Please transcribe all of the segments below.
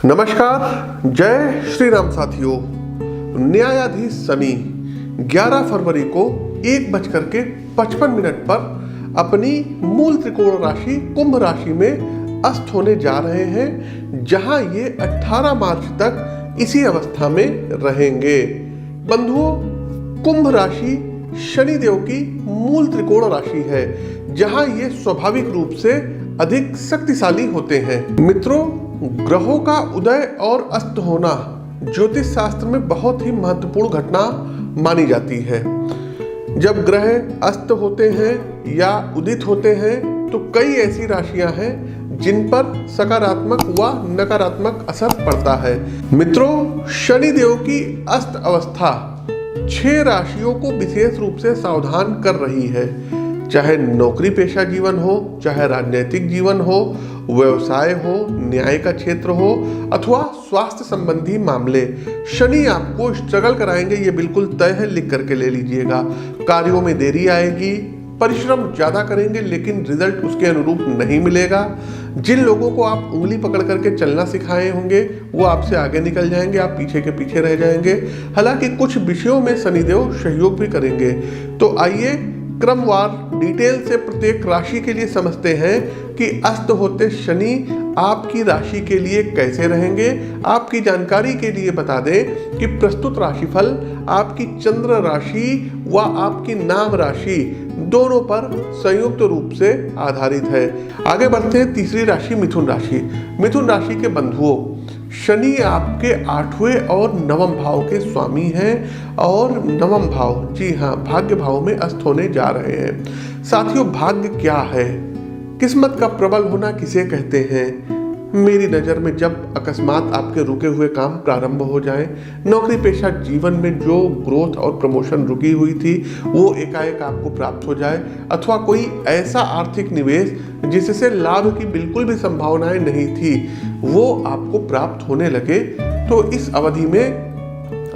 नमस्कार, जय श्री राम साथियों। न्यायाधीश शनि 11 फरवरी को 1:55 पर अपनी मूल त्रिकोण राशि कुंभ राशि में अस्त होने जा रहे हैं, जहां ये 18 मार्च तक इसी अवस्था में रहेंगे। बंधुओं, कुंभ राशि शनिदेव की मूल त्रिकोण राशि है, जहां ये स्वाभाविक रूप से अधिक शक्तिशाली होते हैं। मित्रों, ग्रहों का उदय और अस्त होना ज्योतिष शास्त्र में बहुत ही महत्वपूर्ण घटना मानी जाती है। जब ग्रह अस्त होते हैं या उदित होते हैं तो कई ऐसी राशियां हैं जिन पर सकारात्मक व नकारात्मक असर पड़ता है। मित्रों, शनिदेव की अस्त अवस्था 6 राशियों को विशेष रूप से सावधान कर रही है। चाहे नौकरी पेशा जीवन हो, चाहे राजनीतिक जीवन हो, व्यवसाय हो, न्याय का क्षेत्र हो अथवा स्वास्थ्य संबंधी मामले, शनि आपको स्ट्रगल कराएंगे, ये बिल्कुल तय है। लिख करके ले लीजिएगा। कार्यों में देरी आएगी, परिश्रम ज्यादा करेंगे लेकिन रिजल्ट उसके अनुरूप नहीं मिलेगा। जिन लोगों को आप उंगली पकड़ करके चलना सिखाए होंगे वो आपसे आगे निकल जाएंगे, आप पीछे के पीछे रह जाएंगे। हालांकि कुछ विषयों में शनिदेव सहयोग भी करेंगे। तो आइए क्रमवार डिटेल से प्रत्येक राशि के लिए समझते हैं कि अस्त होते शनि आपकी राशि के लिए कैसे रहेंगे। आपकी जानकारी के लिए बता दें कि प्रस्तुत राशिफल आपकी चंद्र राशि व आपकी नाम राशि दोनों पर संयुक्त रूप से आधारित है। आगे बढ़ते हैं तीसरी राशि मिथुन राशि। मिथुन राशि के बंधुओं, शनि आपके 8वें और 9वें भाव के स्वामी हैं और 9वां भाव, जी हाँ, भाग्य भाव में अस्त होने जा रहे हैं। साथियों, भाग्य क्या है? किस्मत का प्रबल होना किसे कहते हैं? मेरी नज़र में जब अकस्मात आपके रुके हुए काम प्रारंभ हो जाएं, नौकरी पेशा जीवन में जो ग्रोथ और प्रमोशन रुकी हुई थी वो एकाएक आपको प्राप्त हो जाए, अथवा कोई ऐसा आर्थिक निवेश जिससे लाभ की बिल्कुल भी संभावनाएं नहीं थी वो आपको प्राप्त होने लगे, तो इस अवधि में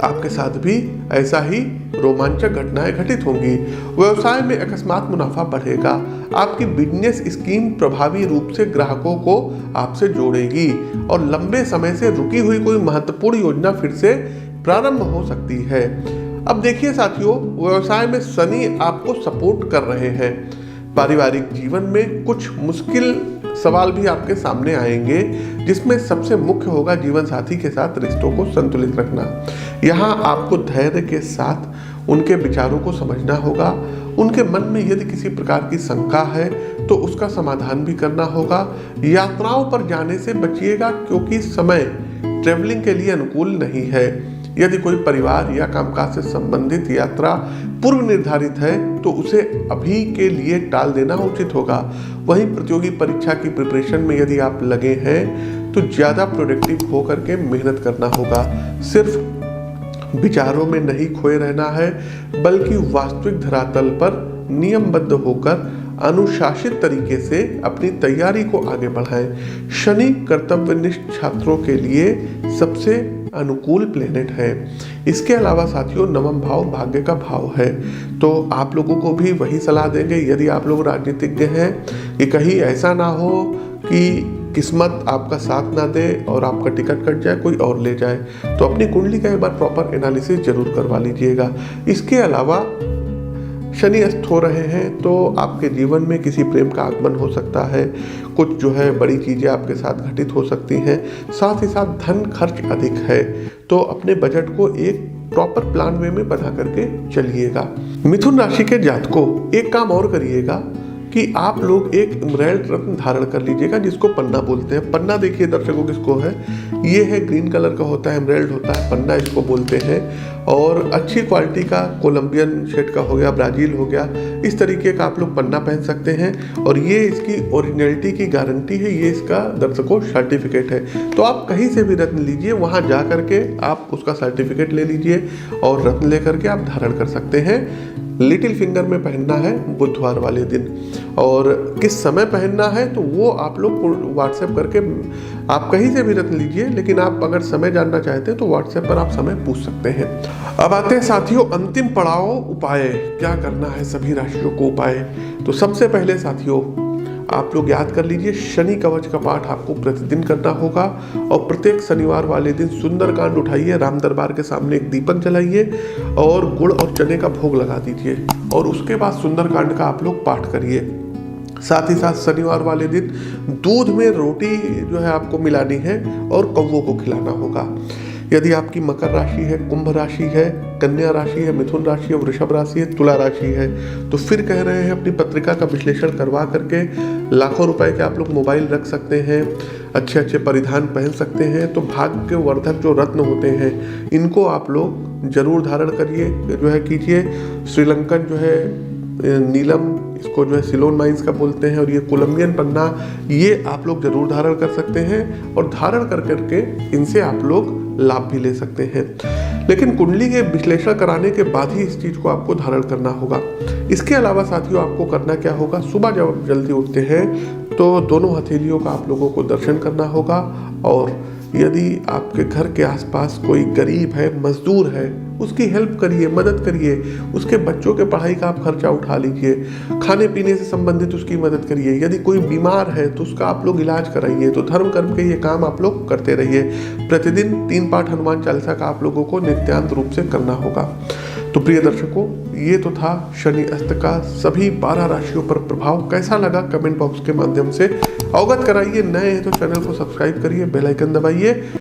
आपके साथ भी ऐसा ही रोमांचक घटनाएं घटित होंगी। व्यवसाय में अकस्मात मुनाफा बढ़ेगा। आपकी बिजनेस स्कीम प्रभावी रूप से ग्राहकों को आपसे जोड़ेगी और लंबे समय से रुकी हुई कोई महत्वपूर्ण योजना फिर से प्रारंभ हो सकती है। अब देखिए साथियों, व्यवसाय में शनि आपको सपोर्ट कर रहे हैं। पारिवारिक जीवन में कुछ मुश्किल सवाल भी आपके सामने आएंगे, जिसमें सबसे मुख्य होगा जीवन साथी के साथ रिश्तों को संतुलित रखना। यहाँ आपको धैर्य के साथ उनके विचारों को समझना होगा। उनके मन में यदि किसी प्रकार की शंका है तो उसका समाधान भी करना होगा। यात्राओं पर जाने से बचिएगा क्योंकि समय ट्रेवलिंग के लिए अनुकूल नहीं है। यदि कोई परिवार या कामकाज से संबंधित यात्रा पूर्व निर्धारित है तो उसे अभी के लिए टाल देना उचित होगा। वहीं प्रतियोगी परीक्षा की प्रिपरेशन में यदि आप लगे हैं तो ज़्यादा प्रोडक्टिव होकर के मेहनत करना होगा। सिर्फ विचारों में नहीं खोए रहना है, बल्कि वास्तविक धरातल पर नियमबद्ध होकर अनुशासित तरीके से अपनी तैयारी को आगे बढ़ाएं। शनि कर्तव्यनिष्ठ छात्रों के लिए सबसे अनुकूल प्लेनेट है। इसके अलावा साथियों, 9वां भाव भाग्य का भाव है, तो आप लोगों को भी वही सलाह देंगे यदि आप लोग राजनीतिज्ञ हैं कि कहीं ऐसा ना हो कि किस्मत आपका साथ ना दे और आपका टिकट कट जाए, कोई और ले जाए। तो अपनी कुंडली का एक बार प्रॉपर एनालिसिस जरूर करवा लीजिएगा। इसके अलावा शनि अस्त हो रहे हैं तो आपके जीवन में किसी प्रेम का आगमन हो सकता है। कुछ जो है बड़ी चीज़ें आपके साथ घटित हो सकती हैं। साथ ही साथ धन खर्च अधिक है, तो अपने बजट को एक प्रॉपर प्लान वे में बना करके चलिएगा। मिथुन राशि के जातकों, एक काम और करिएगा कि आप लोग एक इमराल्ड रत्न धारण कर लीजिएगा, जिसको पन्ना बोलते हैं। पन्ना देखिए दर्शकों किसको है, ये है ग्रीन कलर का होता है, इमराल्ड होता है, पन्ना इसको बोलते हैं। और अच्छी क्वालिटी का कोलंबियन शेड का हो गया, ब्राजील हो गया, इस तरीके का आप लोग पन्ना पहन सकते हैं। और ये इसकी ओरिजिनलिटी की गारंटी है, ये इसका दर्शकों सर्टिफिकेट है। तो आप कहीं से भी रत्न लीजिए, वहाँ जा करके आप उसका सर्टिफिकेट ले लीजिए और रत्न लेकर के आप धारण कर सकते हैं। लिटिल फिंगर में पहनना है बुधवार वाले दिन, और किस समय पहनना है तो वो आप लोग व्हाट्सएप करके आप कहीं से भी रत्न लीजिए, लेकिन आप अगर समय जानना चाहते हैं तो व्हाट्सएप पर आप समय पूछ सकते हैं। अब आते हैं साथियों अंतिम पड़ाव, उपाय क्या करना है सभी राशियों को। उपाय तो सबसे पहले साथियों, आप लोग याद कर लीजिए, शनि कवच का पाठ आपको प्रतिदिन करना होगा और प्रत्येक शनिवार वाले दिन सुंदरकांड उठाइए, राम दरबार के सामने एक दीपक जलाइए और गुड़ और चने का भोग लगा दीजिए और उसके बाद सुंदरकांड का आप लोग पाठ करिए। साथ ही साथ शनिवार वाले दिन दूध में रोटी जो है आपको मिलानी है और कौवों को खिलाना होगा। यदि आपकी मकर राशि है, कुंभ राशि है, कन्या राशि है, मिथुन राशि है, वृषभ राशि है, तुला राशि है, तो फिर कह रहे हैं अपनी पत्रिका का विश्लेषण करवा करके लाखों रुपए के आप लोग मोबाइल रख सकते हैं, अच्छे अच्छे परिधान पहन सकते हैं। तो भाग्यवर्धक जो रत्न होते हैं इनको आप लोग जरूर धारण करिए, जो है कीजिए। श्रीलंकन जो है नीलम, इसको जो है सिलोन माइंस का बोलते हैं, और ये कोलंबियन पन्ना, ये आप लोग जरूर धारण कर सकते हैं और धारण कर करके इनसे आप लोग लाभ भी ले सकते हैं। लेकिन कुंडली के विश्लेषण कराने के बाद ही इस चीज को आपको धारण करना होगा। इसके अलावा साथियों आपको करना क्या होगा, सुबह जब आप जल्दी उठते हैं तो दोनों हथेलियों का आप लोगों को दर्शन करना होगा। और यदि आपके घर के आसपास कोई गरीब है, मजदूर है, उसकी हेल्प करिए, मदद करिए। उसके बच्चों के पढ़ाई का आप खर्चा उठा लीजिए, खाने पीने से संबंधित उसकी मदद करिए। यदि कोई बीमार है तो उसका आप लोग इलाज कराइए। तो धर्म कर्म के ये काम आप लोग करते रहिए। प्रतिदिन 3 पाठ हनुमान चालीसा का आप लोगों को नित्यांत रूप से करना होगा। तो प्रिय दर्शकों, ये तो था शनि अस्त का सभी 12 राशियों पर प्रभाव। कैसा लगा कमेंट बॉक्स के माध्यम से अवगत कराइए। नए हैं तो चैनल को सब्सक्राइब करिए, बेल आइकन दबाइए।